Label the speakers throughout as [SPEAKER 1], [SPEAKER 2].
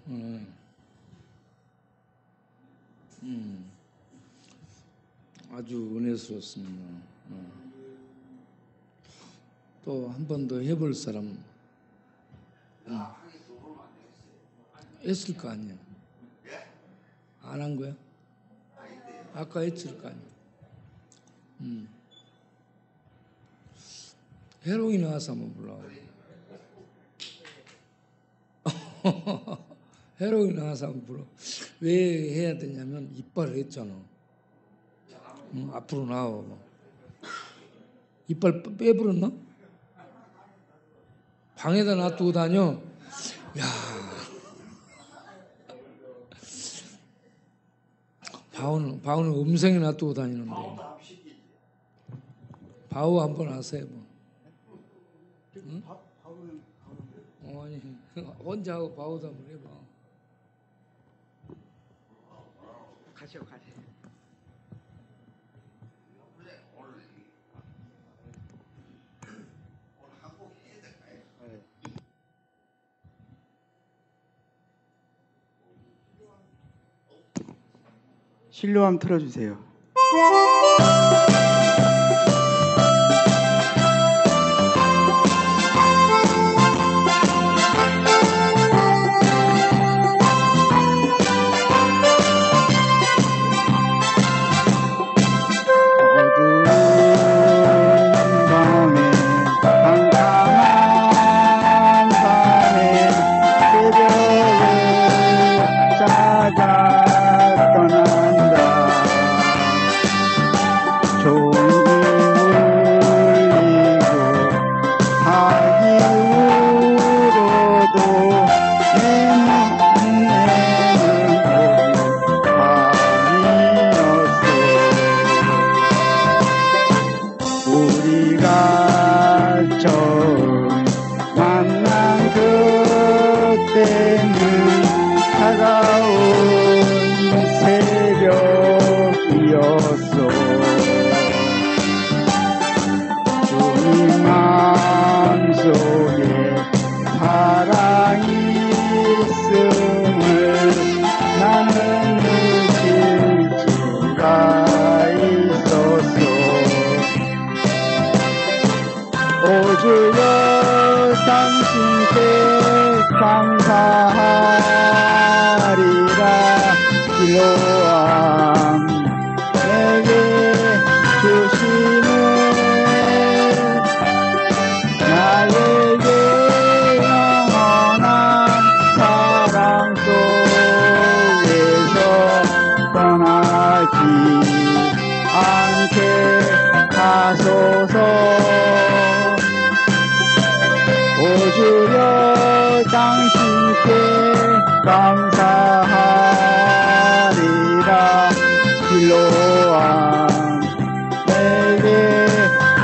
[SPEAKER 1] 음, 아주 은혜스럽습니다. 또 한 번 더 해볼 사람 했을 거 아니야. 안 한 거야? 아까 했을 거 아니야. 해롱이 나와서 한번 불러. 해롱이 나와서 한번 불러. 왜 해야 되냐면 이빨을 했잖아. 앞으로 나와. 이빨 빼버렸나? 방에다 놔두고 다녀. 야, 바우는 음성에 놔두고 다니는데. 바우 한번 하세요. 뭐. 응? 아니, 혼자 하고 바우도 한번 해봐.
[SPEAKER 2] 가시오. 실로암 틀어주세요. 주여 당신께 감사하리라. 실로암 내게 주시는 나에게 영원한 사랑 속에서 떠나지 않게 하소서. 오 주여 당신께 감사하리라. 실로암 내게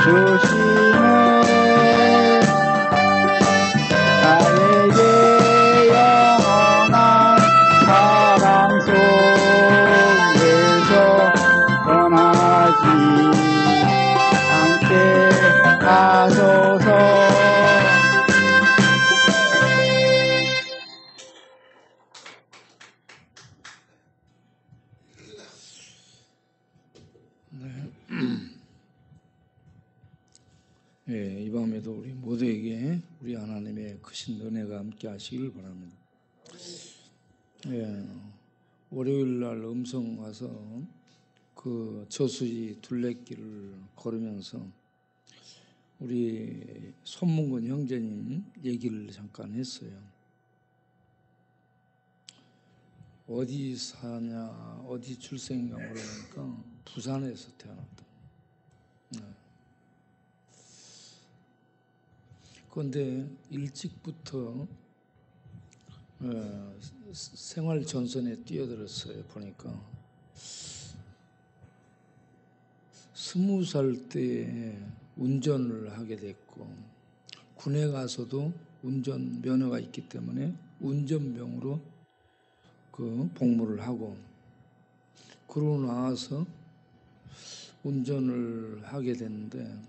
[SPEAKER 2] 주시는 나에게 영원한 사랑 속에서 떠나지 않게 하소서.
[SPEAKER 1] 예, 이 밤에도 우리 모두에게 우리 하나님의 크신 은혜가 함께 하시길 바랍니다. 예, 월요일 날 음성 와서 그 저수지 둘레길을 걸으면서 우리 손문근 형제님 얘기를 잠깐 했어요. 어디 사냐, 어디 출생인가 모르니까 부산에서 태어났다. 그런데 일찍부터 생활 전선에 뛰어들었어요. 보니까 20살 때 운전을 하게 됐고, 군에 가서도 운전 면허가 있기 때문에 운전병으로 그 복무를 하고, 그러고 나와서 운전을 하게 됐는데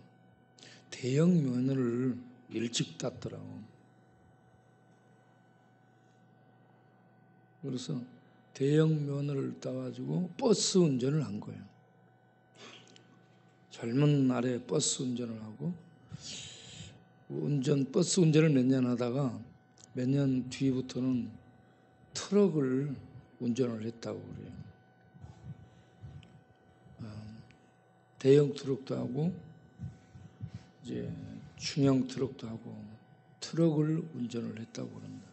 [SPEAKER 1] 대형 면허를 일찍 땄더라고. 그래서 대형 면허를 따가지고 버스 운전을 한 거예요. 젊은 날에 버스 운전을 하고 버스 운전을 몇 년 하다가 몇 년 뒤부터는 트럭을 운전을 했다고 그래요. 대형 트럭도 하고 이제 중형 트럭도 하고 트럭을 운전을 했다고 그럽니다.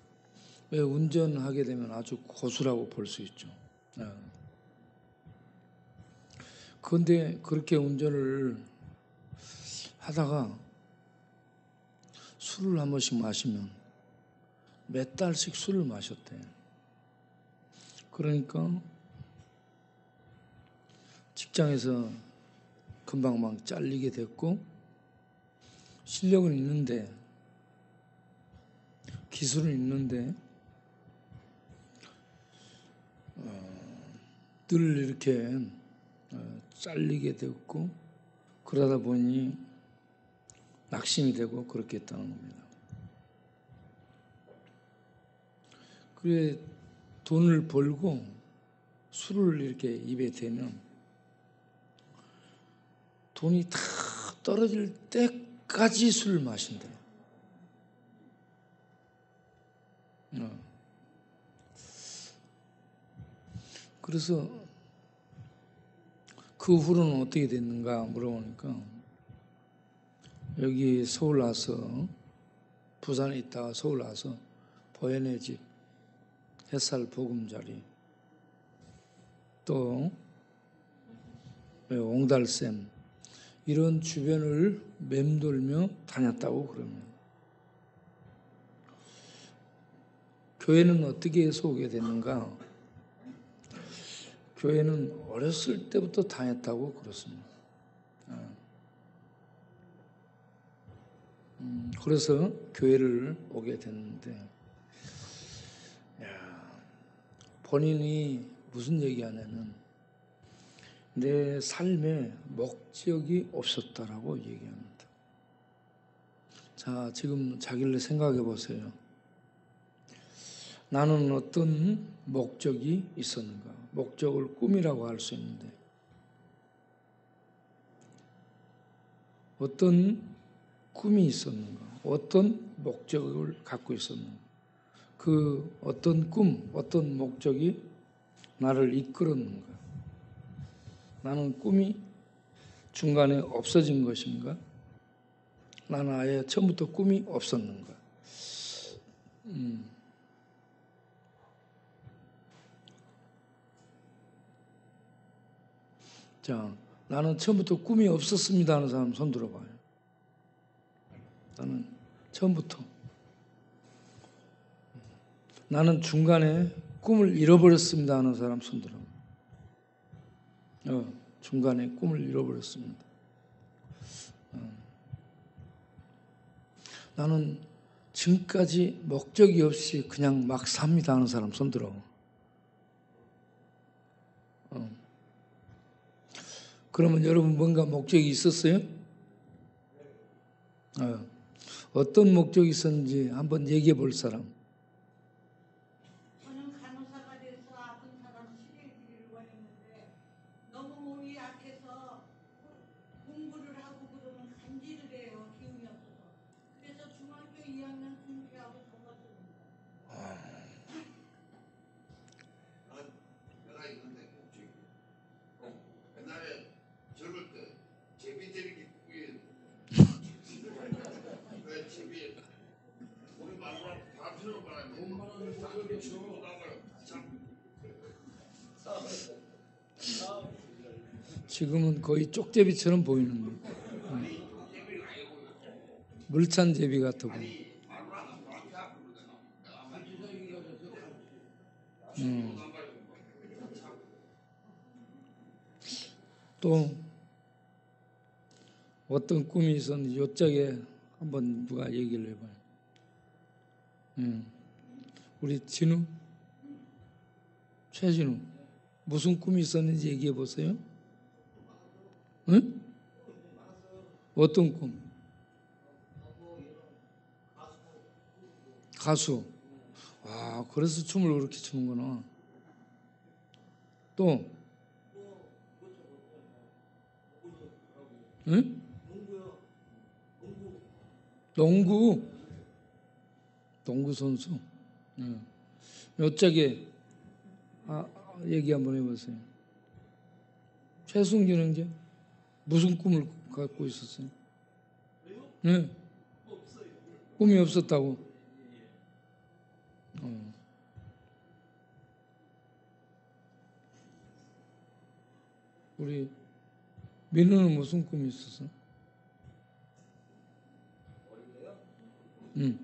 [SPEAKER 1] 왜 운전하게 되면 아주 고수라고 볼 수 있죠. 그런데 그렇게 운전을 하다가 술을 한 번씩 마시면 몇 달씩 술을 마셨대. 그러니까 직장에서 금방 막 잘리게 됐고 실력은 있는데 기술은 있는데 늘 이렇게 잘리게 됐고 그러다 보니 낙심이 되고 그렇게 했다는 겁니다. 그래 돈을 벌고 술을 이렇게 입에 대면 돈이 다 떨어질 때까지 술을 마신대요. 그래서 그 후로는 어떻게 됐는가 물어보니까 여기 서울 와서 부산에 있다가 서울 와서 보현의 집, 햇살 보금자리, 또 옹달샘 이런 주변을 맴돌며 다녔다고 그러면 교회는 어떻게 해서 오게 됐는가? 교회는 어렸을 때부터 다녔다고 그렇습니다. 그래서 교회를 오게 됐는데 본인이 무슨 얘기하냐면 내 삶에 목적이 없었다라고 얘기합니다. 자, 지금 자기를 생각해 보세요. 나는 어떤 목적이 있었는가? 목적을 꿈이라고 할 수 있는데 어떤 꿈이 있었는가? 어떤 목적을 갖고 있었는가? 그 어떤 꿈, 어떤 목적이 나를 이끌었는가? 나는 꿈이 중간에 없어진 것인가? 나는 아예 처음부터 꿈이 없었는가? 자, 나는 처음부터 꿈이 없었습니다 하는 사람 손 들어봐요. 나는 처음부터. 나는 중간에 꿈을 잃어버렸습니다 하는 사람 손 들어봐요. 중간에 꿈을 잃어버렸습니다. 나는 지금까지 목적이 없이 그냥 막 삽니다 하는 사람 손 들어. 그러면 여러분 뭔가 목적이 있었어요? 어떤 목적이 있었는지 한번 얘기해 볼 사람.
[SPEAKER 3] 저는 간호사가 돼서 아픈 사람 치료해드리려고 했는데 너무 몸이 약해서 공부를 하고 그러면 간질을 해요. 기운이 없어서. 그래서 중학교 2학년 공부하고 접었습니다.
[SPEAKER 4] 내가 있는데 목적이 옛날에 젊을 때 제비 데리기 위해 왜 제비 우리 말로 밥주는 바람에 닭을 치고 나가요.
[SPEAKER 1] 지금은 거의 쪽제비처럼 보이는 거예요. 물찬 제비 같아 보여. 또 어떤 꿈이 있었는지 요짝에 한번 누가 얘기를 해봐요. 우리 진우, 최진우 무슨 꿈이 있었는지 얘기해 보세요. 응? 어떤 꿈? 가수. 아, 그래서 춤을 그렇게 추는구나. 또, 응? 농구 선수. 응. 어쩌게 얘기 한번 해보세요. 최승준 형제 무슨 꿈을 갖고 있었어요? 네. 꿈이 없었다고. 우리 민우는 무슨 꿈이 있었어? 응.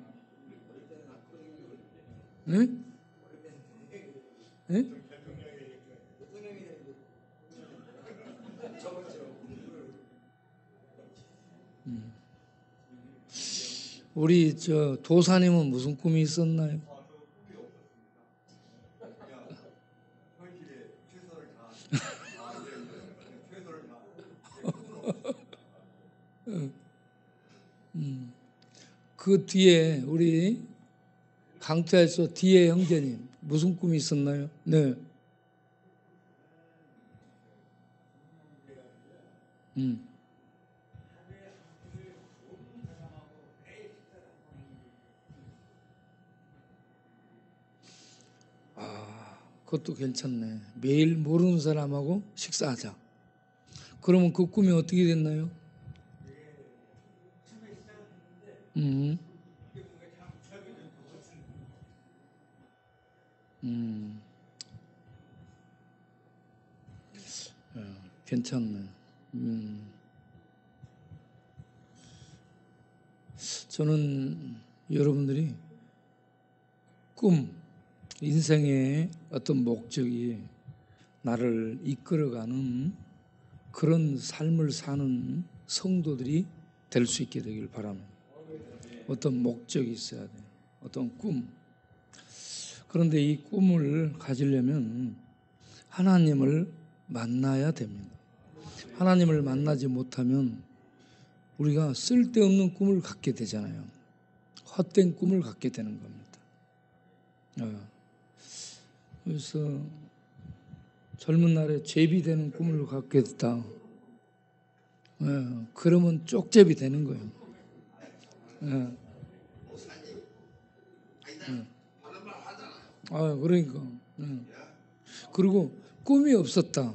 [SPEAKER 1] 응? 응? 우리 저 도사님은 무슨 꿈이 있었나요? 그 뒤에 우리 강태에서 뒤에 형제님 무슨 꿈이 있었나요? 네. 그것도 괜찮네. 매일 모르는 사람하고 식사하자. 그러면 그 꿈이 어떻게 됐나요? 괜찮네. 저는 여러분들이 꿈, 인생의 어떤 목적이 나를 이끌어가는 그런 삶을 사는 성도들이 될 수 있게 되길 바랍니다. 어떤 목적이 있어야 돼요. 어떤 꿈. 그런데 이 꿈을 가지려면 하나님을 만나야 됩니다. 하나님을 만나지 못하면 우리가 쓸데없는 꿈을 갖게 되잖아요. 헛된 꿈을 갖게 되는 겁니다. 그래서 젊은 날에 제비되는 꿈을 갖게 됐다. 그러면 쪽제비 되는 거예요. 그러니까. 그리고 꿈이 없었다.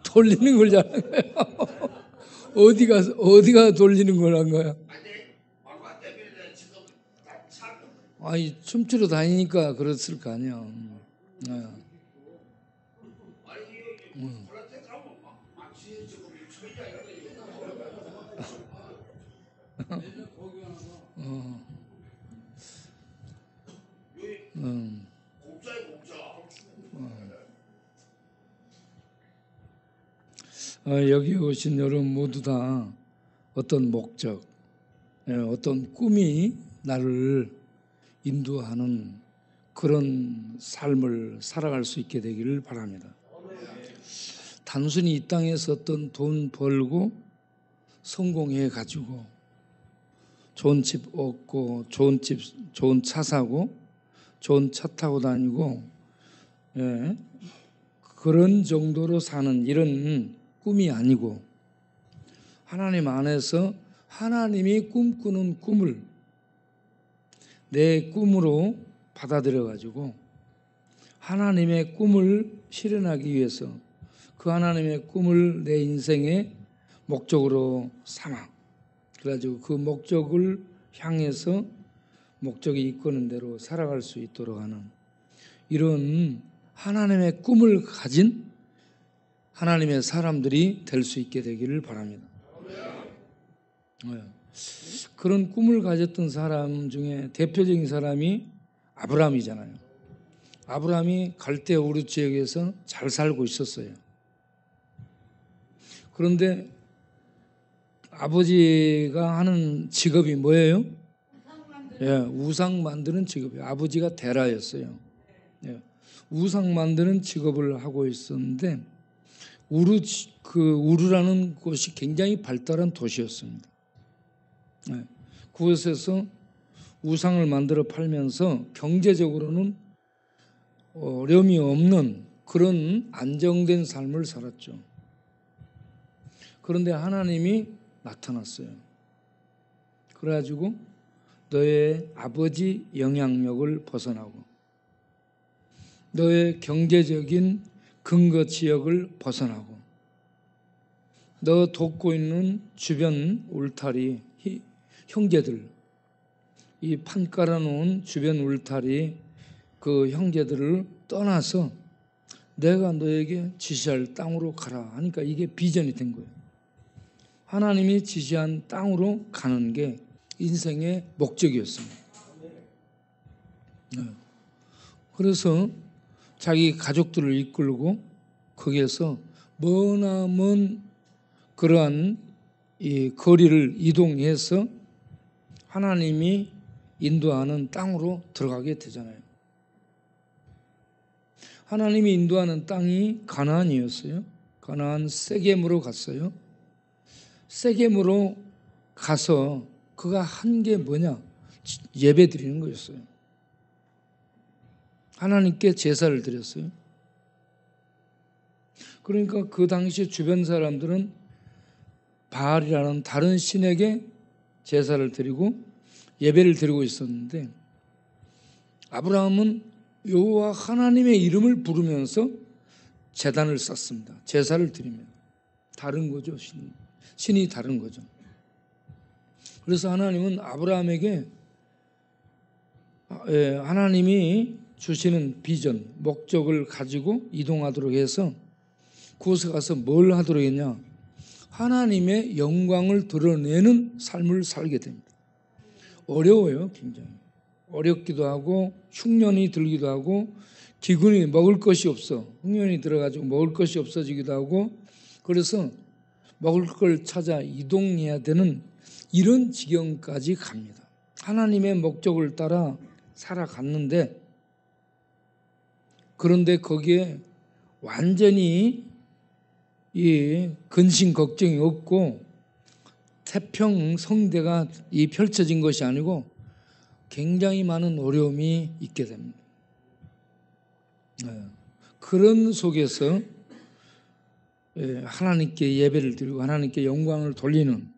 [SPEAKER 1] 돌리는 걸 잘하는 거야. 어디가 돌리는 걸 한 거야? 아니 춤추러 다니니까 그랬을 거 아니야. 여기 오신 여러분 모두 다 어떤 목적, 어떤 꿈이 나를 인도하는 그런 삶을 살아갈 수 있게 되기를 바랍니다. 단순히 이 땅에서 어떤 돈 벌고 성공해 가지고 좋은 집 얻고 좋은 차 사고 좋은 차 타고 다니고 그런 정도로 사는 이런 꿈이 아니고 하나님 안에서 하나님이 꿈꾸는 꿈을 내 꿈으로 받아들여 가지고 하나님의 꿈을 실현하기 위해서 그 하나님의 꿈을 내 인생의 목적으로 삼아 그래가지고 그 목적을 향해서 목적이 이끄는 대로 살아갈 수 있도록 하는 이런 하나님의 꿈을 가진 하나님의 사람들이 될 수 있게 되기를 바랍니다. 그런 꿈을 가졌던 사람 중에 대표적인 사람이 아브라함이잖아요. 아브라함이 갈대 우르 지역에서 잘 살고 있었어요. 그런데 아버지가 하는 직업이 뭐예요?
[SPEAKER 3] 우상 만드는
[SPEAKER 1] 예, 우상 만드는 직업이에요. 아버지가 대라였어요. 예, 우상 만드는 직업을 하고 있었는데 우르라는 곳이 굉장히 발달한 도시였습니다. 예, 그곳에서 우상을 만들어 팔면서 경제적으로는 어려움이 없는 그런 안정된 삶을 살았죠. 그런데 하나님이 나타났어요. 그래가지고 너의 아버지 영향력을 벗어나고 너의 경제적인 근거 지역을 벗어나고 너 돕고 있는 주변 울타리 형제들, 이 판 깔아놓은 주변 울타리 그 형제들을 떠나서 내가 너에게 지시할 땅으로 가라 하니까 이게 비전이 된 거예요. 하나님이 지시한 땅으로 가는 게 인생의 목적이었습니다. 그래서 자기 가족들을 이끌고 거기에서 머나먼 그러한 이 거리를 이동해서 하나님이 인도하는 땅으로 들어가게 되잖아요. 하나님이 인도하는 땅이 가나안이었어요. 가나안 세겜으로 갔어요. 세겜으로 가서 그가 한 게 뭐냐? 예배 드리는 거였어요. 하나님께 제사를 드렸어요. 그러니까 그 당시 주변 사람들은 바알이라는 다른 신에게 제사를 드리고 예배를 드리고 있었는데 아브라함은 여호와 하나님의 이름을 부르면서 제단을 쌓습니다. 제사를 드리면 다른 거죠. 신이 다른 거죠. 그래서 하나님은 아브라함에게 하나님이 주시는 비전, 목적을 가지고 이동하도록 해서 그곳에 가서 뭘 하도록 했냐? 하나님의 영광을 드러내는 삶을 살게 됩니다. 어려워요, 굉장히. 어렵기도 하고 흉년이 들기도 하고 기근이 먹을 것이 없어. 흉년이 들어가지고 먹을 것이 없어지기도 하고 그래서 먹을 걸 찾아 이동해야 되는 이런 지경까지 갑니다. 하나님의 목적을 따라 살아갔는데 그런데 거기에 완전히 이 근심 걱정이 없고 태평 성대가 펼쳐진 것이 아니고 굉장히 많은 어려움이 있게 됩니다. 그런 속에서 하나님께 예배를 드리고 하나님께 영광을 돌리는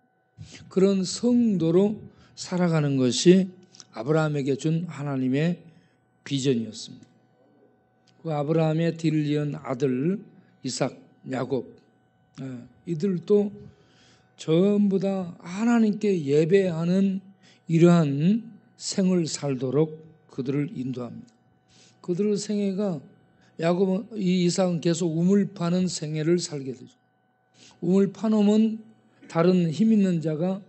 [SPEAKER 1] 그런 성도로 살아가는 것이 아브라함에게 준 하나님의 비전이었습니다. 그 아브라함의 뒤를 이은 아들 이삭, 야곱 이들도 전부 다 하나님께 예배하는 이러한 생을 살도록 그들을 인도합니다. 그들의 생애가 야곱은 이 이삭은 계속 우물 파는 생애를 살게 되죠. 우물 파놓으면 다른 힘 있는 자가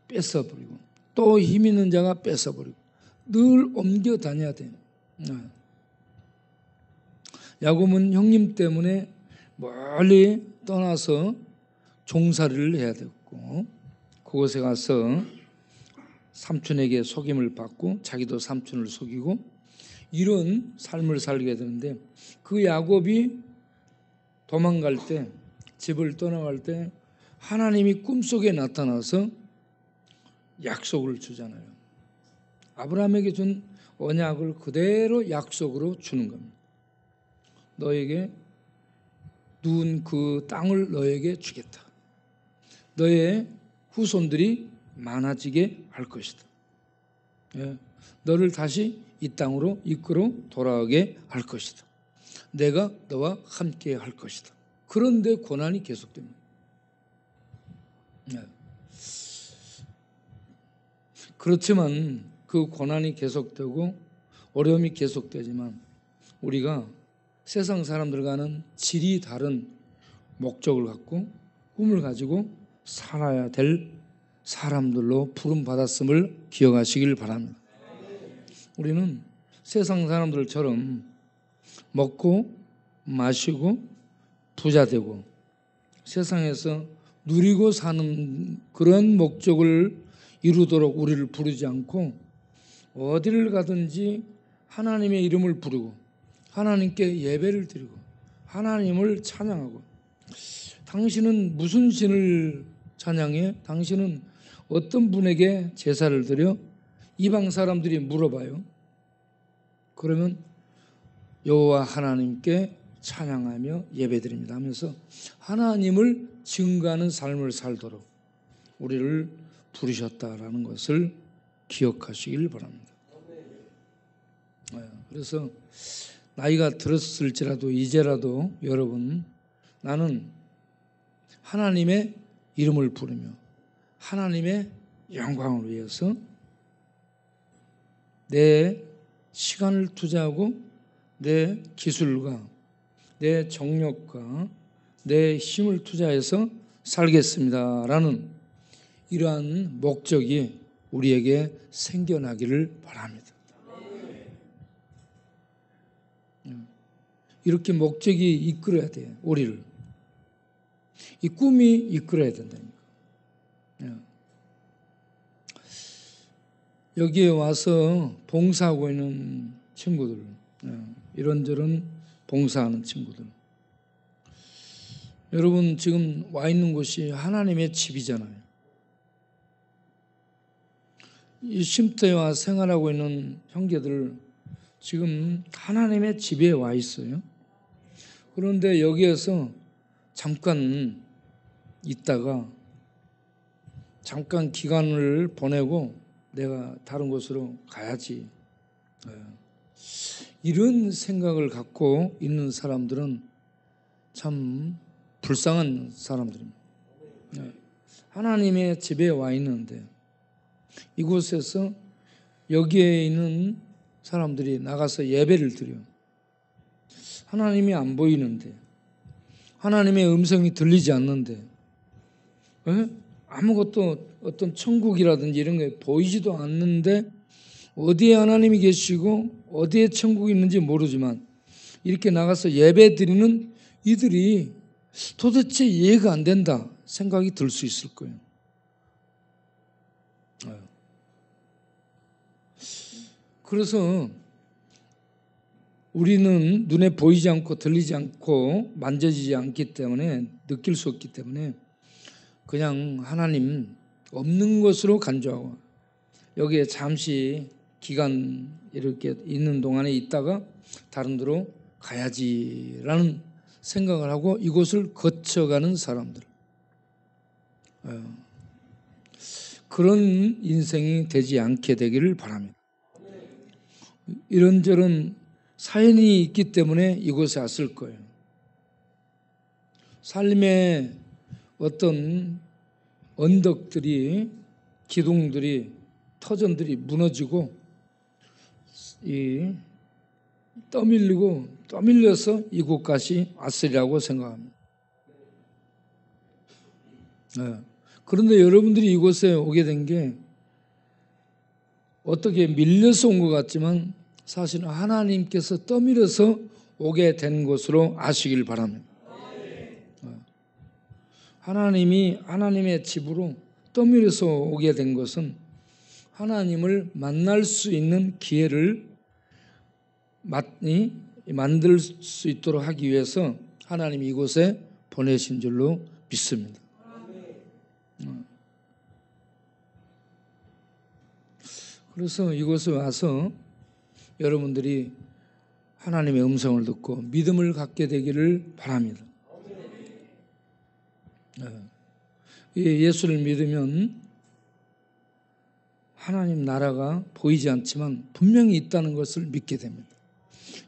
[SPEAKER 1] 뺏어버리고 또 힘 있는 자가 뺏어버리고 늘 옮겨 다녀야 돼요. 야곱은 형님 때문에 멀리 떠나서 종살이를 해야 됐고 그곳에 가서 삼촌에게 속임을 받고 자기도 삼촌을 속이고 이런 삶을 살게 되는데 그 야곱이 도망갈 때 집을 떠나갈 때 하나님이 꿈속에 나타나서 약속을 주잖아요. 아브라함에게 준 언약을 그대로 약속으로 주는 겁니다. 너에게 누운 그 땅을 너에게 주겠다. 너의 후손들이 많아지게 할 것이다. 너를 다시 이 땅으로 이끌어 돌아오게 할 것이다. 내가 너와 함께 할 것이다. 그런데 고난이 계속됩니다. 그렇지만 그 고난이 계속되고 어려움이 계속되지만 우리가 세상 사람들과는 질이 다른 목적을 갖고 꿈을 가지고 살아야 될 사람들로 부름받았음을 기억하시길 바랍니다. 우리는 세상 사람들처럼 먹고 마시고 부자 되고 세상에서 누리고 사는 그런 목적을 이루도록 우리를 부르지 않고 어디를 가든지 하나님의 이름을 부르고 하나님께 예배를 드리고 하나님을 찬양하고 당신은 무슨 신을 찬양해? 당신은 어떤 분에게 제사를 드려? 이방 사람들이 물어봐요. 그러면 여호와 하나님께 찬양하며 예배드립니다 하면서 하나님을 증거하는 삶을 살도록 우리를 부르셨다라는 것을 기억하시길 바랍니다. 그래서 나이가 들었을지라도 이제라도 여러분, 나는 하나님의 이름을 부르며 하나님의 영광을 위해서 내 시간을 투자하고 내 기술과 내 정력과 내 힘을 투자해서 살겠습니다라는 이러한 목적이 우리에게 생겨나기를 바랍니다. 이렇게 목적이 이끌어야 돼요. 우리를. 이 꿈이 이끌어야 된다니까. 여기에 와서 봉사하고 있는 친구들, 이런저런 봉사하는 친구들, 여러분 지금 와 있는 곳이 하나님의 집이잖아요. 이 쉼터에 생활하고 있는 형제들 지금 하나님의 집에 와 있어요. 그런데 여기에서 잠깐 있다가 잠깐 기간을 보내고 내가 다른 곳으로 가야지, 이런 생각을 갖고 있는 사람들은 참 불쌍한 사람들입니다. 하나님의 집에 와 있는데 이곳에서 여기에 있는 사람들이 나가서 예배를 드려. 하나님이 안 보이는데, 하나님의 음성이 들리지 않는데, 아무것도 어떤 천국이라든지 이런 게 보이지도 않는데 어디에 하나님이 계시고 어디에 천국이 있는지 모르지만 이렇게 나가서 예배 드리는 이들이 도대체 이해가 안 된다 생각이 들 수 있을 거예요. 그래서 우리는 눈에 보이지 않고 들리지 않고 만져지지 않기 때문에, 느낄 수 없기 때문에 그냥 하나님 없는 곳으로 간주하고 여기에 잠시 기간 이렇게 있는 동안에 있다가 다른 데로 가야지라는 생각을 하고 이곳을 거쳐가는 사람들, 그런 인생이 되지 않게 되기를 바랍니다. 이런저런 사연이 있기 때문에 이곳에 왔을 거예요. 삶의 어떤 언덕들이, 기둥들이, 터전들이 무너지고 떠밀려서 이곳까지 왔으리라고 생각합니다. 그런데 여러분들이 이곳에 오게 된 게 어떻게 밀려서 온 것 같지만 사실은 하나님께서 떠밀어서 오게 된 것으로 아시길 바랍니다. 하나님이 하나님의 집으로 떠밀어서 오게 된 것은 하나님을 만날 수 있는 기회를 만들 수 있도록 하기 위해서 하나님이 이곳에 보내신 줄로 믿습니다. 그래서 이곳에 와서 여러분들이 하나님의 음성을 듣고 믿음을 갖게 되기를 바랍니다. 예수를 믿으면 하나님 나라가 보이지 않지만 분명히 있다는 것을 믿게 됩니다.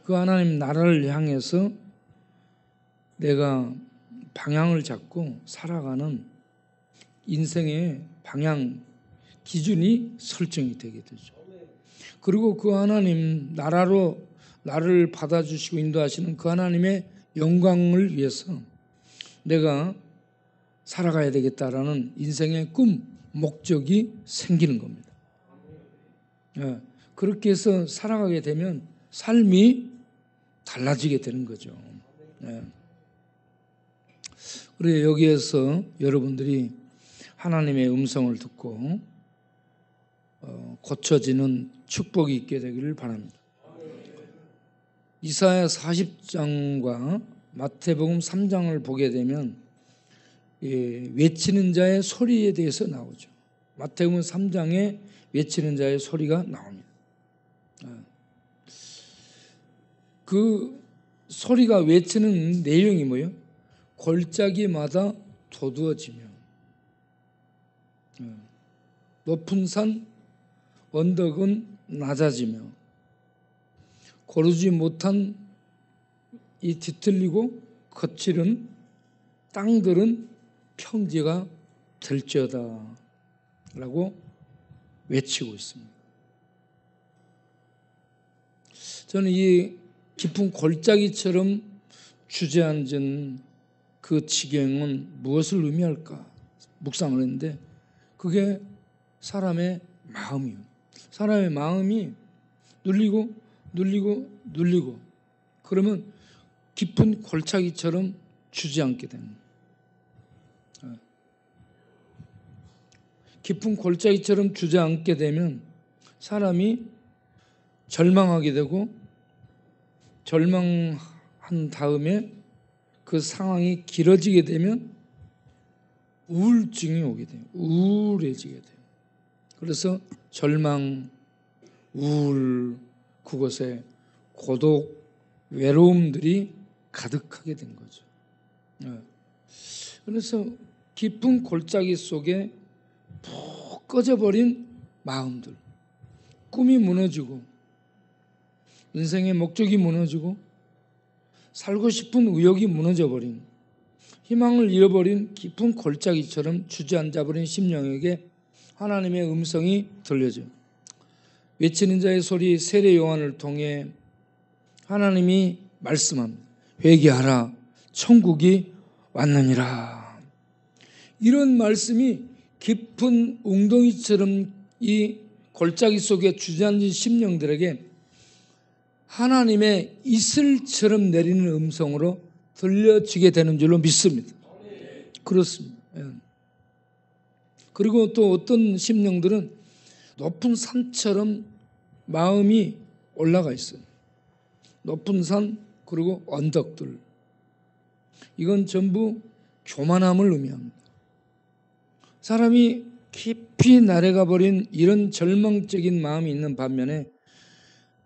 [SPEAKER 1] 그 하나님 나라를 향해서 내가 방향을 잡고 살아가는 인생의 방향 기준이 설정이 되게 되죠. 그리고 그 하나님 나라로 나를 받아주시고 인도하시는 그 하나님의 영광을 위해서 내가 살아가야 되겠다라는 인생의 꿈, 목적이 생기는 겁니다. 그렇게 해서 살아가게 되면 삶이 달라지게 되는 거죠. 우리 여기에서 여러분들이 하나님의 음성을 듣고 고쳐지는 축복이 있게 되기를 바랍니다. 이사야 40장과 마태복음 3장을 보게 되면 외치는 자의 소리에 대해서 나오죠. 마태복음 3장에 외치는 자의 소리가 나옵니다. 그 소리가 외치는 내용이 뭐예요? 골짜기마다 돋우어지며 높은 산 언덕은 낮아지며 고르지 못한 이 뒤틀리고 거칠은 땅들은 평지가 될지어다 라고 외치고 있습니다. 저는 이 깊은 골짜기처럼 주저앉은 그 지경은 무엇을 의미할까 묵상을 했는데 그게 사람의 마음이에요. 사람의 마음이 눌리고 그러면 깊은 골짜기처럼 주저앉게 됩니다. 깊은 골짜기처럼 주저앉게 되면 사람이 절망하게 되고 절망한 다음에 그 상황이 길어지게 되면 우울증이 오게 돼요. 우울해지게 돼요. 그래서 절망, 우울, 그곳에 고독, 외로움들이 가득하게 된 거죠. 그래서 깊은 골짜기 속에 푹 꺼져버린 마음들, 꿈이 무너지고 인생의 목적이 무너지고 살고 싶은 의욕이 무너져버린 희망을 잃어버린 깊은 골짜기처럼 주저앉아버린 심령에게 하나님의 음성이 들려져요. 외치는 자의 소리 세례 요한을 통해 하나님이 말씀합니다. 회개하라 천국이 왔느니라. 이런 말씀이 깊은 웅덩이처럼 이 골짜기 속에 주저앉은 심령들에게 하나님의 이슬처럼 내리는 음성으로 들려지게 되는 줄로 믿습니다. 그렇습니다. 그리고 또 어떤 심령들은 높은 산처럼 마음이 올라가 있어요. 높은 산 그리고 언덕들. 이건 전부 교만함을 의미합니다. 사람이 깊이 나래가 버린 이런 절망적인 마음이 있는 반면에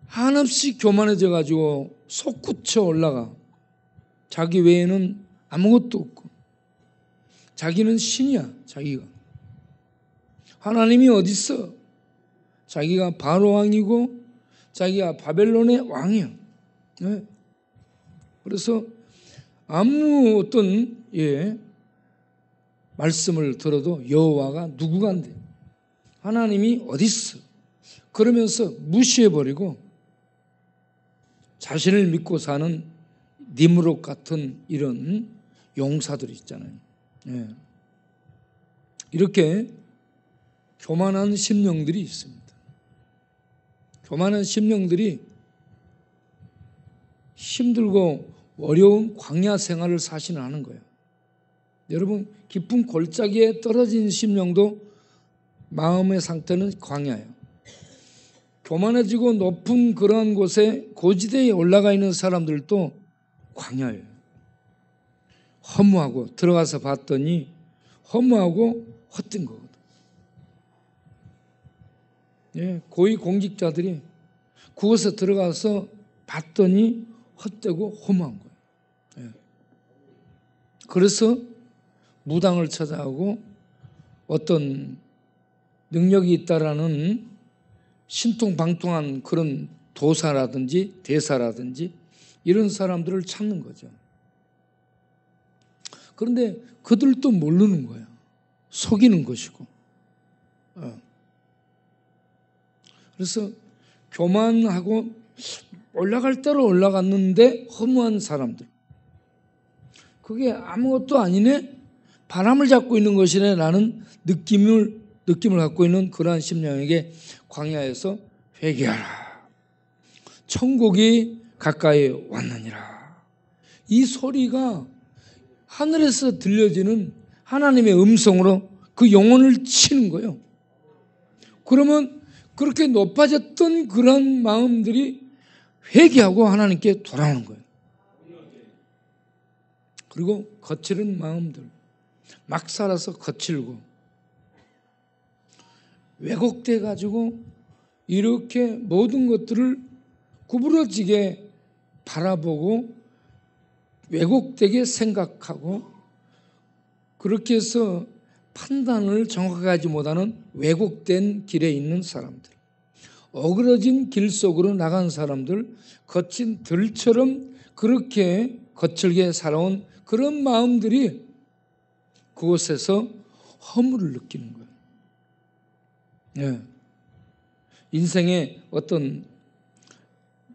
[SPEAKER 1] 한없이 교만해져 가지고 솟구쳐 올라가. 자기 외에는 아무것도 없고 자기는 신이야. 자기가 하나님이 어디 있어? 자기가 바로 왕이고 자기가 바벨론의 왕이야. 네. 그래서 아무 어떤 말씀을 들어도 여호와가 누구간데 하나님이 어디 있어? 그러면서 무시해버리고 자신을 믿고 사는 니므롯 같은 이런 용사들이 있잖아요. 예. 이렇게 교만한 심령들이 있습니다. 교만한 심령들이 힘들고 어려운 광야 생활을 사시는 거예요. 여러분 깊은 골짜기에 떨어진 심령도 마음의 상태는 광야예요. 교만해지고 높은 그러한 곳에 고지대에 올라가 있는 사람들도 광야예요. 허무하고 들어가서 봤더니 허무하고 헛된 거거든. 예, 고위 공직자들이 그곳에 들어가서 봤더니 헛되고 허무한 거예요. 예. 그래서 무당을 찾아가고 어떤 능력이 있다라는 신통방통한 그런 도사라든지 대사라든지 이런 사람들을 찾는 거죠. 그런데 그들도 모르는 거야. 속이는 것이고. 그래서 교만하고 올라갈 대로 올라갔는데 허무한 사람들. 그게 아무것도 아니네? 바람을 잡고 있는 것이네? 라는 느낌을 갖고 있는 그러한 심령에게 광야에서 회개하라. 천국이 가까이 왔느니라. 이 소리가 하늘에서 들려지는 하나님의 음성으로 그 영혼을 치는 거예요. 그러면 그렇게 높아졌던 그런 마음들이 회개하고 하나님께 돌아오는 거예요. 그리고 거칠은 마음들, 막 살아서 거칠고 왜곡돼 가지고 이렇게 모든 것들을 구부러지게 바라보고 왜곡되게 생각하고 그렇게 해서 판단을 정확하게 하지 못하는 왜곡된 길에 있는 사람들, 어그러진 길 속으로 나간 사람들, 거친 들처럼 그렇게 거칠게 살아온 그런 마음들이 그곳에서 허물을 느끼는 거예요. 예. 인생의 어떤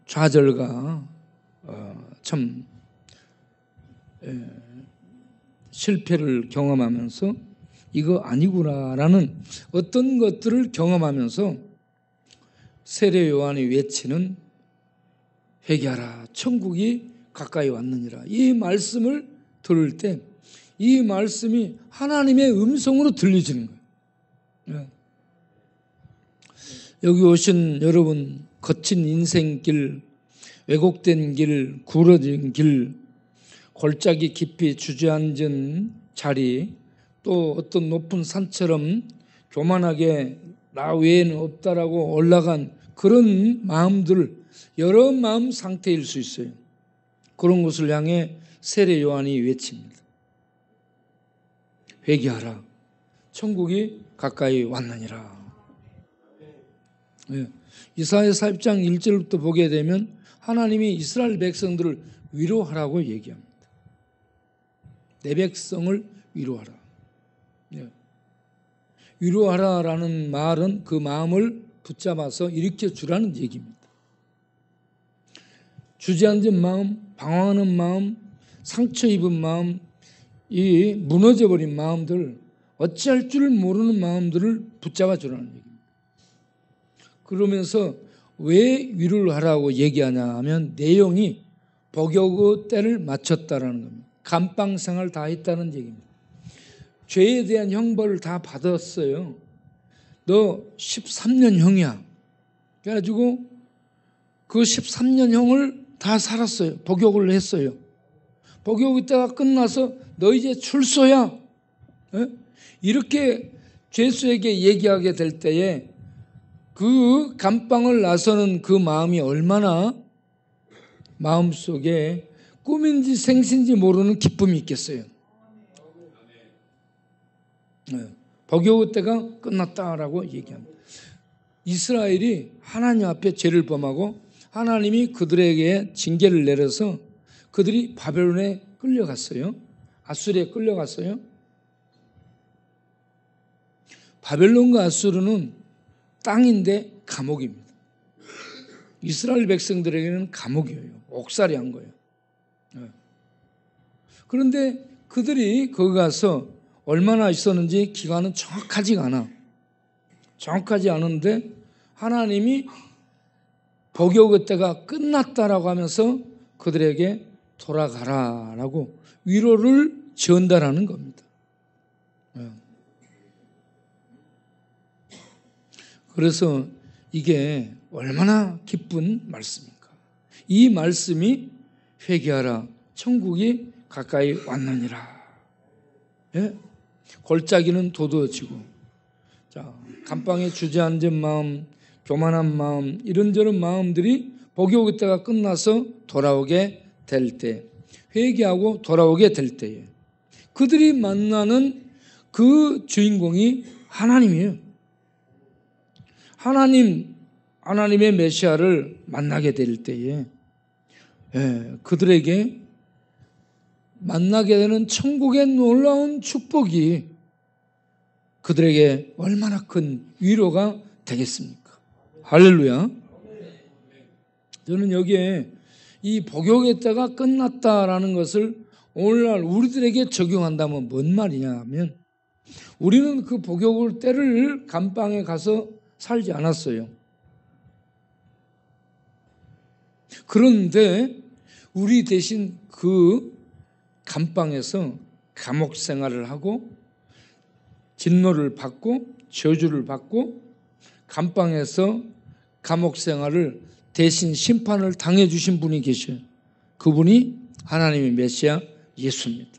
[SPEAKER 1] 좌절과 참 실패를 경험하면서 이거 아니구나라는 어떤 것들을 경험하면서 세례 요한이 외치는 회개하라 천국이 가까이 왔느니라, 이 말씀을 들을 때 이 말씀이 하나님의 음성으로 들려지는 거예요. 여기 오신 여러분, 거친 인생길, 왜곡된 길, 구부러진 길, 골짜기 깊이 주저앉은 자리, 또 어떤 높은 산처럼 교만하게 나 외에는 없다라고 올라간 그런 마음들, 여러 마음 상태일 수 있어요. 그런 것을 향해 세례 요한이 외칩니다. 회개하라, 천국이 가까이 왔느니라. 네. 이사야 40장 1절부터 보게 되면 하나님이 이스라엘 백성들을 위로하라고 얘기합니다. 내 백성을 위로하라. 네. 위로하라라는 말은 그 마음을 붙잡아서 일으켜 주라는 얘기입니다. 주저앉은 마음, 방황하는 마음, 상처 입은 마음, 이 무너져버린 마음들, 어찌할 줄 모르는 마음들을 붙잡아 주라는 얘기입니다. 그러면서 왜 위로를 하라고 얘기하냐 하면 내용이 복역의 때를 맞췄다라는 겁니다. 감방생활 다 했다는 얘기입니다. 죄에 대한 형벌을 다 받았어요. 너 13년형이야. 그래가지고 그 13년형을 다 살았어요. 복역을 했어요. 복역의 때가 끝나서 너 이제 출소야. 이렇게 죄수에게 얘기하게 될 때에 그 감방을 나서는 그 마음이 얼마나 마음속에 꿈인지 생신지 모르는 기쁨이 있겠어요. 복역의 때가 끝났다라고 얘기합니다. 이스라엘이 하나님 앞에 죄를 범하고 하나님이 그들에게 징계를 내려서 그들이 바벨론에 끌려갔어요. 아수르에 끌려갔어요. 바벨론과 아수르는 땅인데 감옥입니다. 이스라엘 백성들에게는 감옥이에요. 옥살이한 거예요. 그런데 그들이 거기 가서 얼마나 있었는지 기간은 정확하지가 않아. 정확하지 않은데 하나님이 복역의 때가 끝났다라고 하면서 그들에게 돌아가라라고 위로를 전달하는 겁니다. 그래서 이게 얼마나 기쁜 말씀입니까? 이 말씀이 회개하라, 천국이 가까이 왔느니라. 예? 골짜기는 도도해지고, 자, 감방에 주저앉은 마음, 교만한 마음, 이런저런 마음들이 복역의 때가 끝나서 돌아오게 될 때, 회개하고 돌아오게 될 때에 그들이 만나는 그 주인공이 하나님이에요. 하나님의 메시아를 만나게 될 때에 그들에게 만나게 되는 천국의 놀라운 축복이 그들에게 얼마나 큰 위로가 되겠습니까? 할렐루야. 저는 여기에 이 복역의 때가 끝났다라는 것을 오늘날 우리들에게 적용한다면 뭔 말이냐 하면 우리는 그 복역의 때를 감방에 가서 살지 않았어요. 그런데 우리 대신 그 감방에서 감옥 생활을 하고 진노를 받고 저주를 받고 감방에서 감옥 생활을 대신 심판을 당해주신 분이 계셔요. 그분이 하나님의 메시아 예수입니다.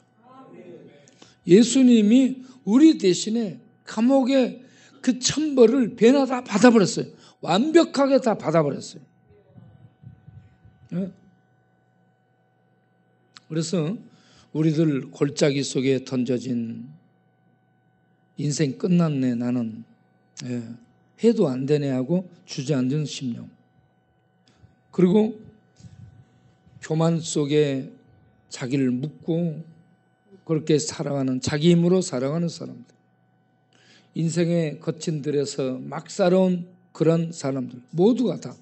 [SPEAKER 1] 예수님이 우리 대신에 감옥의 그 천벌을 배나 다 받아버렸어요. 완벽하게 다 받아버렸어요. 그래서 우리들 골짜기 속에 던져진 인생 끝났네 나는 해도 안 되네 하고 주저앉은 심령, 그리고 교만 속에 자기를 묻고 그렇게 살아가는, 자기 힘으로 살아가는 사람들, 인생의 거친 들에서 막 살아온 그런 사람들 모두가 다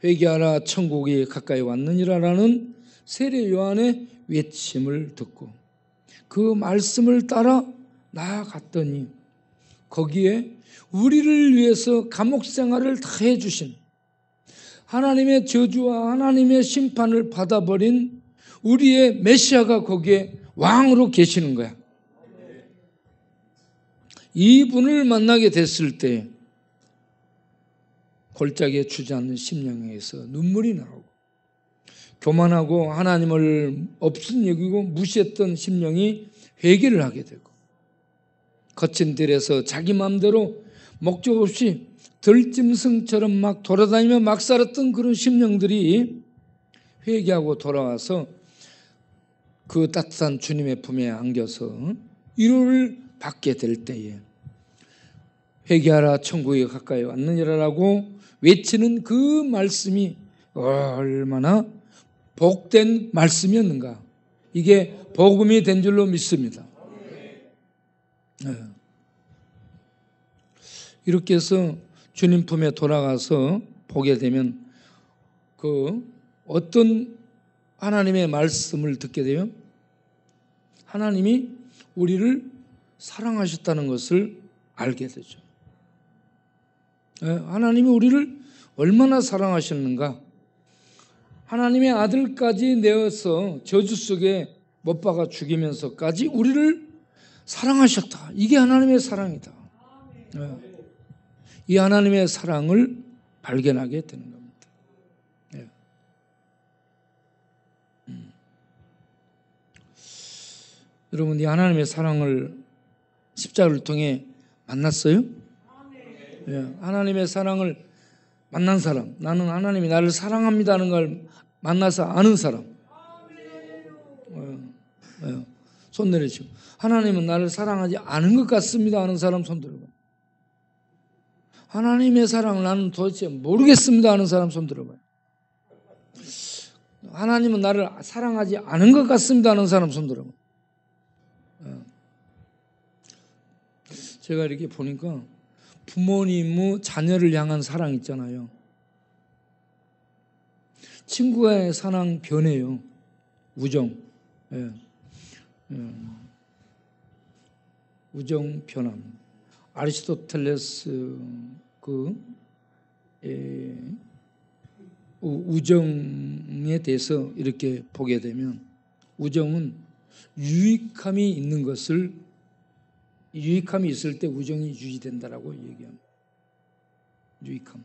[SPEAKER 1] 회개하라 천국이 가까이 왔느니라라는 세례 요한의 외침을 듣고 그 말씀을 따라 나아갔더니 거기에 우리를 위해서 감옥 생활을 다 해주신, 하나님의 저주와 하나님의 심판을 받아버린 우리의 메시아가 거기에 왕으로 계시는 거야. 이분을 만나게 됐을 때 골짜기에 주저앉는 심령에서 눈물이 나오고, 교만하고 하나님을 없은 여기고 무시했던 심령이 회개를 하게 되고, 거친 들에서 자기 마음대로 목적 없이 들짐승처럼 막 돌아다니며 막 살았던 그런 심령들이 회개하고 돌아와서 그 따뜻한 주님의 품에 안겨서 위로를 받게 될 때에 회개하라 천국이 가까이 왔느니라라고 외치는 그 말씀이 얼마나 복된 말씀이었는가. 이게 복음이 된 줄로 믿습니다. 이렇게 해서 주님 품에 돌아가서 보게 되면 그 어떤 하나님의 말씀을 듣게 되면 하나님이 우리를 사랑하셨다는 것을 알게 되죠. 하나님이 우리를 얼마나 사랑하셨는가. 하나님의 아들까지 내어서 저주 속에 못 박아 죽이면서까지 우리를 사랑하셨다. 이게 하나님의 사랑이다. 이 하나님의 사랑을 발견하게 되는 겁니다. 여러분, 이 하나님의 사랑을 십자가를 통해 만났어요? 하나님의 사랑을 만난 사람, 나는 하나님이 나를 사랑합니다 하는 걸 만나서 아는 사람, 손 내리시고, 하나님은 나를 사랑하지 않은 것 같습니다 하는 사람 손 들어봐요. 하나님의 사랑을 나는 도대체 모르겠습니다 하는 사람 손 들어봐요. 하나님은 나를 사랑하지 않은 것 같습니다 하는 사람 손 들어봐요. 제가 이렇게 보니까 부모님의 자녀를 향한 사랑 있잖아요. 친구의 사랑 변해요. 우정. 우정 변함. 아리스토텔레스 우정에 대해서 이렇게 보게 되면 우정은 유익함이 있는 것을, 유익함이 있을 때 우정이 유지된다라고 얘기합니다. 유익함.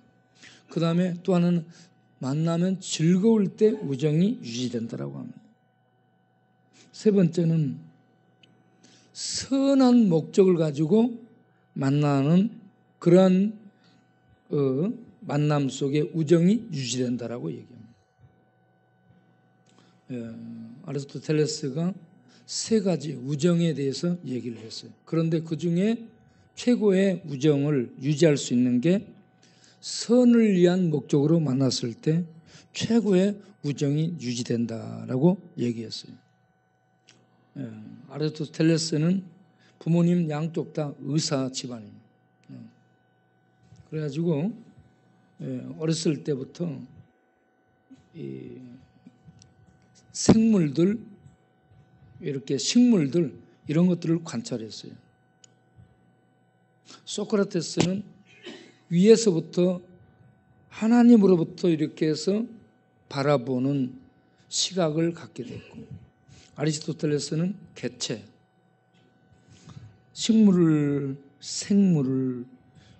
[SPEAKER 1] 그 다음에 또 하나는 만나면 즐거울 때 우정이 유지된다라고 합니다. 세 번째는 선한 목적을 가지고 만나는 그러한 만남 속에 우정이 유지된다라고 얘기합니다. 아리스토텔레스가 세 가지 우정에 대해서 얘기를 했어요. 그런데 그 중에 최고의 우정을 유지할 수 있는 게 선을 위한 목적으로 만났을 때 최고의 우정이 유지된다라고 얘기했어요. 아리스토텔레스는 부모님 양쪽 다 의사 집안입니다. 그래가지고 어렸을 때부터 이 생물들, 이렇게 식물들 이런 것들을 관찰했어요. 소크라테스는 위에서부터 하나님으로부터 이렇게 해서 바라보는 시각을 갖게 됐고, 아리스토텔레스는 개체, 식물을, 생물을,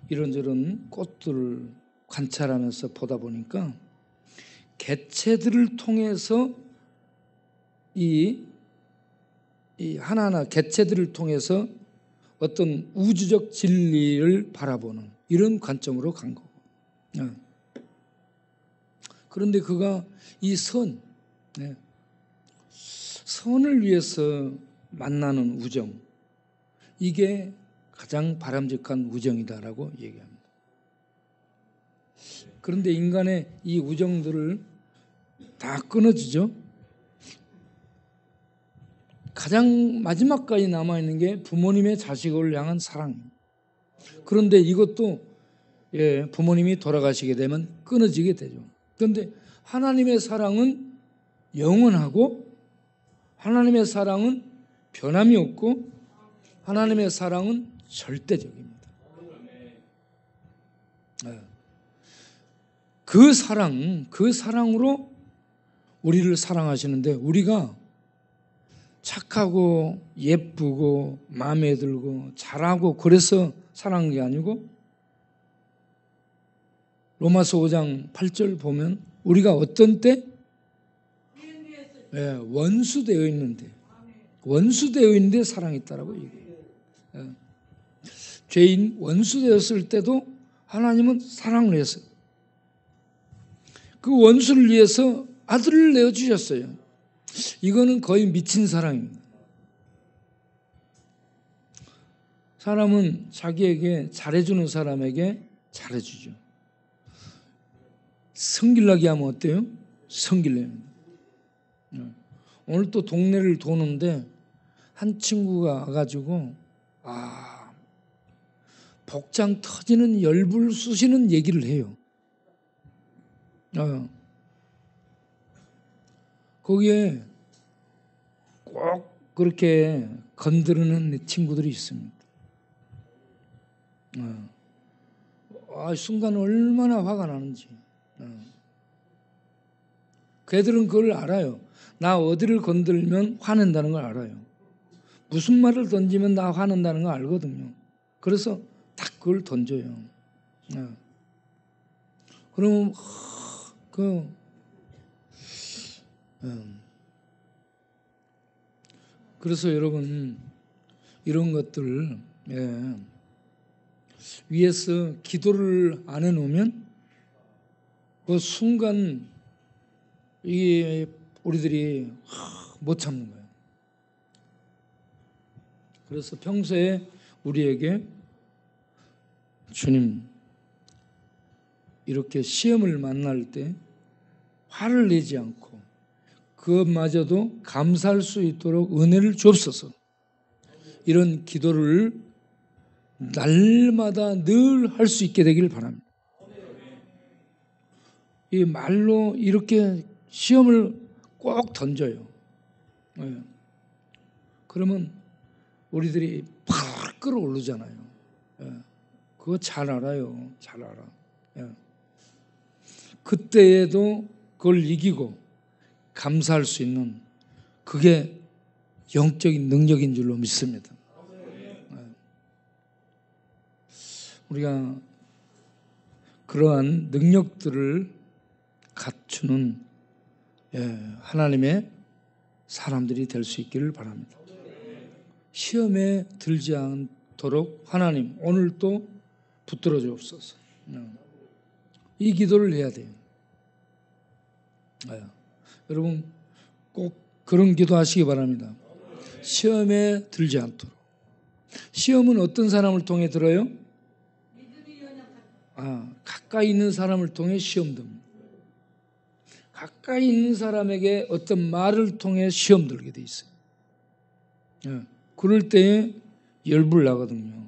[SPEAKER 1] 이런저런 꽃들을 관찰하면서 보다 보니까 개체들을 통해서 이 하나하나 개체들을 통해서 어떤 우주적 진리를 바라보는 이런 관점으로 간 거고. 그런데 그가 이 선을 위해서 만나는 우정, 이게 가장 바람직한 우정이다라고 얘기합니다. 그런데 인간의 이 우정들을 다 끊어지죠. 가장 마지막까지 남아있는 게 부모님의 자식을 향한 사랑입니다. 그런데 이것도 부모님이 돌아가시게 되면 끊어지게 되죠. 그런데 하나님의 사랑은 영원하고 하나님의 사랑은 변함이 없고 하나님의 사랑은 절대적입니다. 그 사랑으로 우리를 사랑하시는데, 우리가 착하고 예쁘고 마음에 들고 잘하고 그래서 사랑한 게 아니고, 로마서 5장 8절 보면 우리가 어떤 때 원수되어 있는데 사랑했다라고 얘기해요. 죄인 원수되었을 때도 하나님은 사랑을 했어요. 그 원수를 위해서 아들을 내어주셨어요. 이거는 거의 미친 사랑입니다. 사람은 자기에게 잘해주는 사람에게 잘해주죠. 성길나게 하면 어때요? 성길납니다. 오늘 또 동네를 도는데 한 친구가 와가지고 복장 터지는 열불 쑤시는 얘기를 해요. 거기에 꼭 그렇게 건드리는 친구들이 있습니다. 순간 얼마나 화가 나는지. 걔들은 그걸 알아요. 나 어디를 건들면 화낸다는 걸 알아요. 무슨 말을 던지면 나 화낸다는 걸 알거든요. 그래서 딱 그걸 던져요. 그러면 그래서 여러분, 이런 것들 위에서 기도를 안 해놓으면 그 순간 이게 우리들이 못 참는 거예요. 그래서 평소에 우리에게 주님, 이렇게 시험을 만날 때 화를 내지 않고 그것마저도 감사할 수 있도록 은혜를 주옵소서. 이런 기도를 날마다 늘 할 수 있게 되기를 바랍니다. 이 말로 이렇게 시험을 꼭 던져요. 그러면 우리들이 팍 끌어오르잖아요. 그거 잘 알아요. 잘 알아. 그때에도 그걸 이기고 감사할 수 있는, 그게 영적인 능력인 줄로 믿습니다. 우리가 그러한 능력들을 갖추는 하나님의 사람들이 될 수 있기를 바랍니다. 시험에 들지 않도록 하나님, 오늘 또 붙들어 주옵소서. 이 기도를 해야 돼요. 여러분 꼭 그런 기도 하시기 바랍니다. 시험에 들지 않도록. 시험은 어떤 사람을 통해 들어요? 가까이 있는 사람을 통해 시험 듭니다. 가까이 있는 사람에게 어떤 말을 통해 시험 들게 돼 있어요. 그럴 때에 열불 나거든요.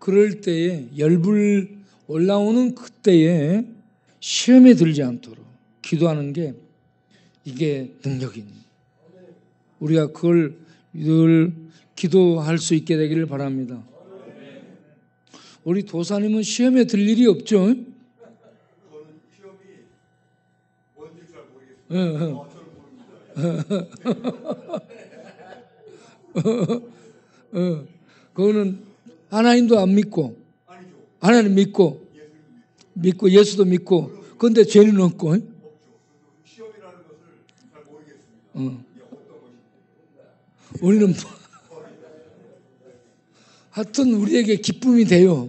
[SPEAKER 1] 그럴 때에 열불 올라오는 그때에 시험에 들지 않도록 기도하는 게, 이게 능력인, 우리가 그걸 늘 기도할 수 있게 되기를 바랍니다. 우리 도사님은 시험에 들 일이 없죠?
[SPEAKER 4] 저는 시험이 뭔지 잘 모르겠어요. 저는 모릅니다.
[SPEAKER 1] 그거는 하나님도 안 믿고, 하나님 믿고 예수도 믿고, 그런데 죄는 없고.
[SPEAKER 4] 시험이라는 것을 잘 모르겠습니다.
[SPEAKER 1] 우리는 하여튼 우리에게 기쁨이 돼요.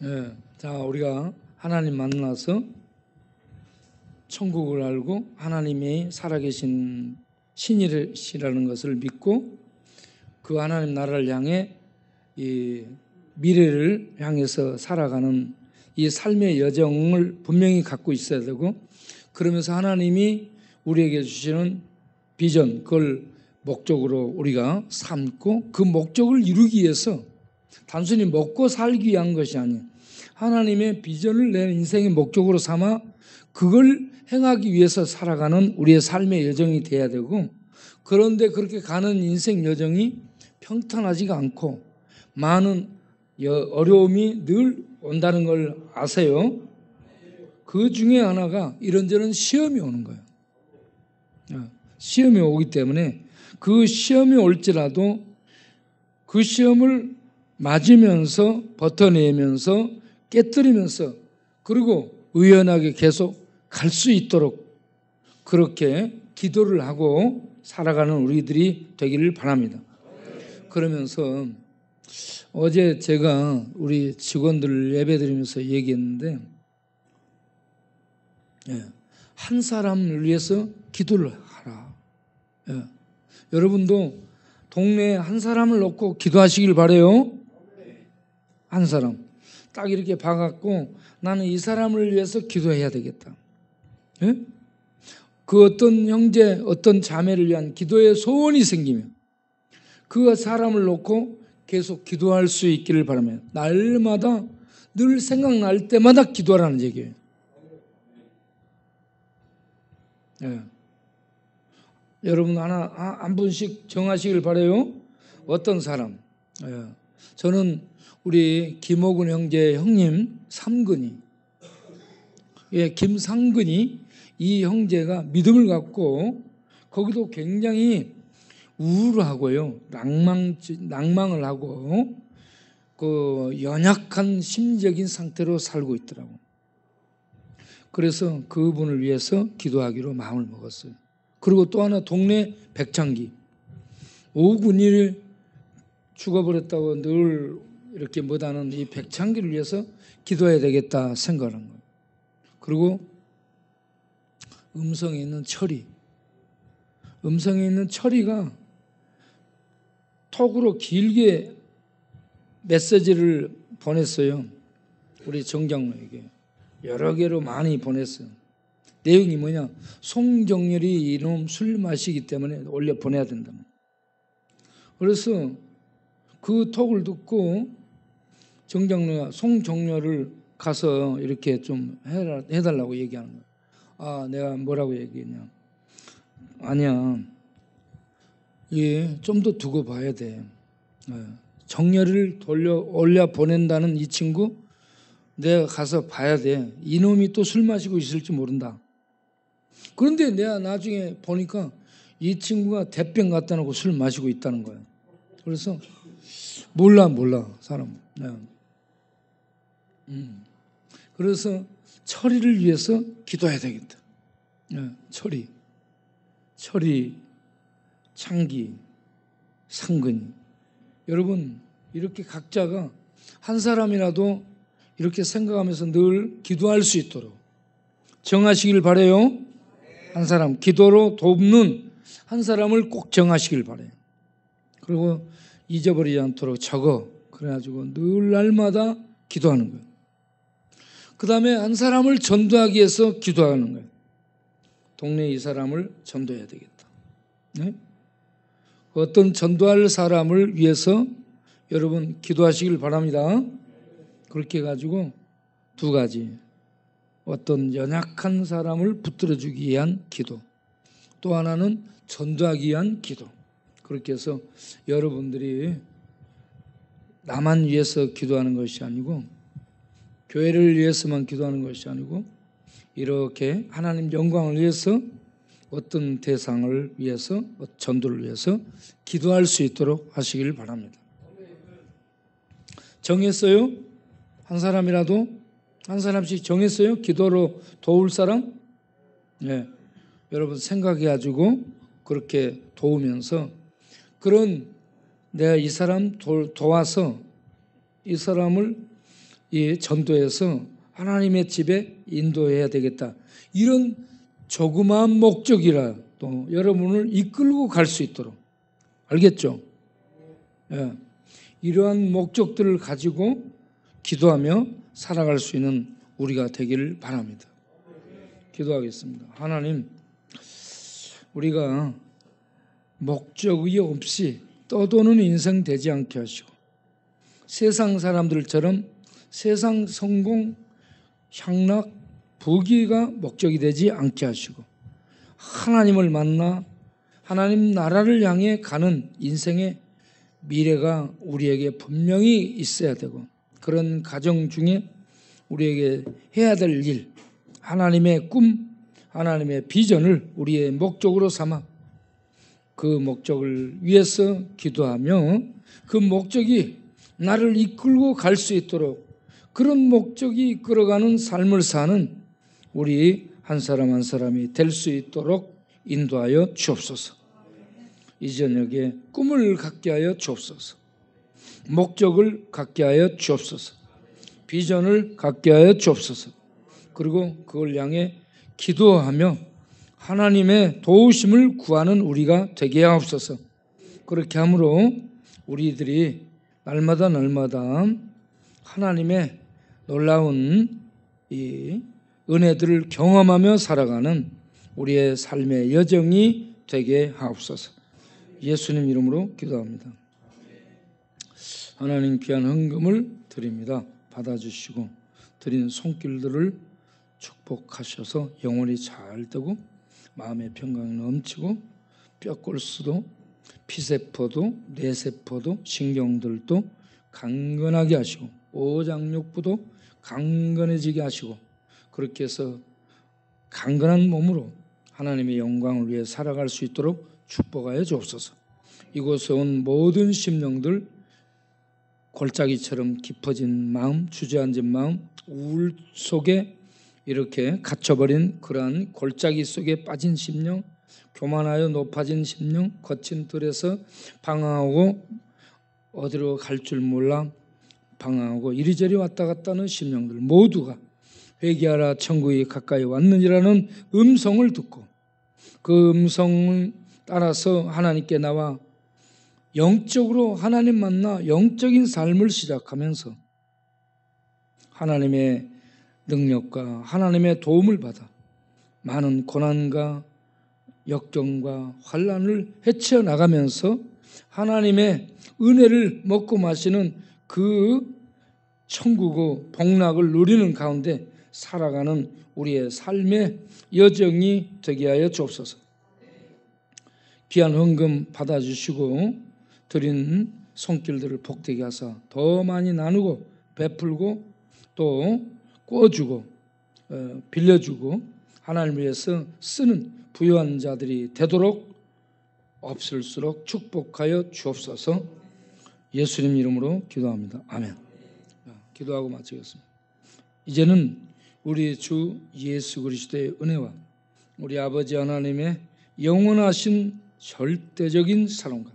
[SPEAKER 1] 예. 자, 우리가 하나님 만나서 천국을 알고 하나님이 살아계신 신이시라는 것을 믿고 그 하나님 나라를 향해 이 미래를 향해서 살아가는 이 삶의 여정을 분명히 갖고 있어야 되고, 그러면서 하나님이 우리에게 주시는 비전, 그걸 목적으로 우리가 삼고 그 목적을 이루기 위해서 단순히 먹고 살기 위한 것이 아니에요. 하나님의 비전을 내 인생의 목적으로 삼아 그걸 행하기 위해서 살아가는 우리의 삶의 여정이 돼야 되고, 그런데 그렇게 가는 인생 여정이 평탄하지가 않고 많은 어려움이 늘 온다는 걸 아세요? 그 중에 하나가 이런저런 시험이 오는 거예요. 시험이 오기 때문에 그 시험이 올지라도 그 시험을 맞으면서 버텨내면서 깨뜨리면서 그리고 의연하게 계속 갈 수 있도록 그렇게 기도를 하고 살아가는 우리들이 되기를 바랍니다. 그러면서 어제 제가 우리 직원들 예배드리면서 얘기했는데, 한 사람을 위해서 기도를 하라. 여러분도 동네에 한 사람을 놓고 기도하시길 바라요. 한 사람 딱 이렇게 봐갖고 나는 이 사람을 위해서 기도해야 되겠다. 그 어떤 형제 어떤 자매를 위한 기도의 소원이 생기면 그 사람을 놓고 계속 기도할 수 있기를 바라며, 날마다 늘 생각날 때마다 기도하라는 얘기예요. 여러분 한 분씩 정하시길 바라요. 어떤 사람? 저는 우리 김호근 형제 형님 삼근이, 김상근이, 이 형제가 믿음을 갖고 거기도 굉장히 우울하고요, 낭망을 하고 그 연약한 심적인 상태로 살고 있더라고. 그래서 그분을 위해서 기도하기로 마음을 먹었어요. 그리고 또 하나 동네 백창기, 오군이를 죽어버렸다고 늘 이렇게 못하는 이 백창기를 위해서 기도해야 되겠다 생각한 거예요. 그리고 음성에 있는 철이가 톡으로 길게 메시지를 보냈어요. 우리 정장로에게 여러 개로 많이 보냈어요. 내용이 뭐냐, 송정렬이 이놈 술 마시기 때문에 올려 보내야 된다. 그래서 그 톡을 듣고 정장로가 송정렬을 가서 이렇게 좀 해달라고 얘기하는 거예요. 아, 내가 뭐라고 얘기했냐, 아니야, 좀 더 두고 봐야 돼. 정렬을 올려 보낸다는 이 친구 내가 가서 봐야 돼. 이놈이 또 술 마시고 있을지 모른다. 그런데 내가 나중에 보니까 이 친구가 대병 갖다 놓고 술 마시고 있다는 거예요. 그래서 몰라 사람. 그래서 철이를 위해서 기도해야 되겠다. 철이, 창기, 상근이. 여러분, 이렇게 각자가 한 사람이라도 이렇게 생각하면서 늘 기도할 수 있도록 정하시길 바라요. 한 사람, 기도로 돕는 한 사람을 꼭 정하시길 바라요. 그리고 잊어버리지 않도록 적어. 그래가지고 늘 날마다 기도하는 거예요. 그 다음에 한 사람을 전도하기 위해서 기도하는 거예요. 동네 이 사람을 전도해야 되겠다. 어떤 전도할 사람을 위해서 여러분 기도하시길 바랍니다. 그렇게 해가지고 두 가지, 어떤 연약한 사람을 붙들어주기 위한 기도, 또 하나는 전도하기 위한 기도. 그렇게 해서 여러분들이 나만 위해서 기도하는 것이 아니고 교회를 위해서만 기도하는 것이 아니고 이렇게 하나님 영광을 위해서 어떤 대상을 위해서 전도를 위해서 기도할 수 있도록 하시길 바랍니다. 정했어요? 한 사람이라도 한 사람씩 정했어요? 기도로 도울 사람? 네. 여러분 생각해가지고 그렇게 도우면서 그런 내가 이 사람 도와서 이 사람을 이 전도해서 하나님의 집에 인도해야 되겠다. 이런 조그마한 목적이라도 여러분을 이끌고 갈 수 있도록 알겠죠? 예. 이러한 목적들을 가지고 기도하며 살아갈 수 있는 우리가 되기를 바랍니다. 기도하겠습니다. 하나님, 우리가 목적이 없이 떠도는 인생 되지 않게 하시고 세상 사람들처럼 세상 성공, 향락, 부귀가 목적이 되지 않게 하시고 하나님을 만나 하나님 나라를 향해 가는 인생의 미래가 우리에게 분명히 있어야 되고 그런 가정 중에 우리에게 해야 될 일, 하나님의 꿈, 하나님의 비전을 우리의 목적으로 삼아 그 목적을 위해서 기도하며 그 목적이 나를 이끌고 갈 수 있도록 그런 목적이 이끌어가는 삶을 사는 우리 한 사람 한 사람이 될 수 있도록 인도하여 주옵소서. 이 저녁에 꿈을 갖게 하여 주옵소서. 목적을 갖게 하여 주옵소서. 비전을 갖게 하여 주옵소서. 그리고 그걸 향해 기도하며 하나님의 도우심을 구하는 우리가 되게 하옵소서. 그렇게 함으로 우리들이 날마다 하나님의 놀라운 이 은혜들을 경험하며 살아가는 우리의 삶의 여정이 되게 하옵소서. 예수님 이름으로 기도합니다. 하나님 귀한 헌금을 드립니다. 받아주시고 드린 손길들을 축복하셔서 영혼이 잘 되고 마음의 평강이 넘치고 뼈골수도 피세포도 뇌세포도 신경들도 강건하게 하시고 오장육부도 강건해지게 하시고 그렇게 해서 강건한 몸으로 하나님의 영광을 위해 살아갈 수 있도록 축복하여 주옵소서. 이곳에 온 모든 심령들 골짜기처럼 깊어진 마음, 주저앉은 마음, 우울 속에 이렇게 갇혀버린 그러한 골짜기 속에 빠진 심령, 교만하여 높아진 심령, 거친 뜰에서 방황하고 어디로 갈 줄 몰라 방황하고 이리저리 왔다 갔다 하는 심령들 모두가 회개하라 천국이 가까이 왔느니라는 음성을 듣고 그 음성을 따라서 하나님께 나와 영적으로 하나님 만나 영적인 삶을 시작하면서 하나님의 능력과 하나님의 도움을 받아 많은 고난과 역경과 환난을 헤쳐나가면서 하나님의 은혜를 먹고 마시는 그 천국의 복락을 누리는 가운데 살아가는 우리의 삶의 여정이 되게 하여 주옵소서. 귀한 헌금 받아주시고 드린 손길들을 복되게 하사 더 많이 나누고 베풀고 또 꿔주고 빌려주고 하나님을 위해서 쓰는 부유한 자들이 되도록 없을수록 축복하여 주옵소서. 예수님 이름으로 기도합니다. 아멘. 기도하고 마치겠습니다. 이제는 우리 주 예수 그리스도의 은혜와 우리 아버지 하나님의 영원하신 절대적인 사랑과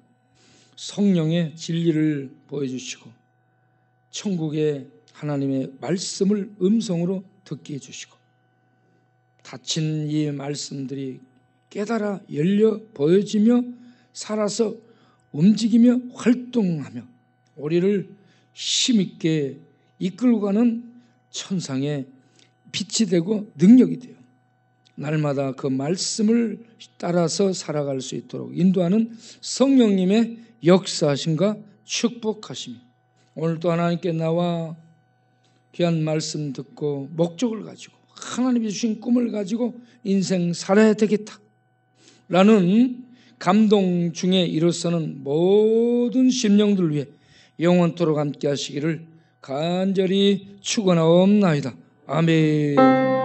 [SPEAKER 1] 성령의 진리를 보여주시고 천국의 하나님의 말씀을 음성으로 듣게 해주시고 닫힌 이 말씀들이 깨달아 열려 보여지며 살아서 움직이며 활동하며 우리를 힘있게 이끌고 가는 천상의 빛이 되고 능력이 돼요. 날마다 그 말씀을 따라서 살아갈 수 있도록 인도하는 성령님의 역사하심과 축복하심. 오늘도 하나님께 나와 귀한 말씀 듣고 목적을 가지고 하나님이 주신 꿈을 가지고 인생 살아야 되겠다 라는 감동 중에 일어서는 모든 심령들 위해 영원토록 함께 하시기를 간절히 축원하옵나이다. 아멘.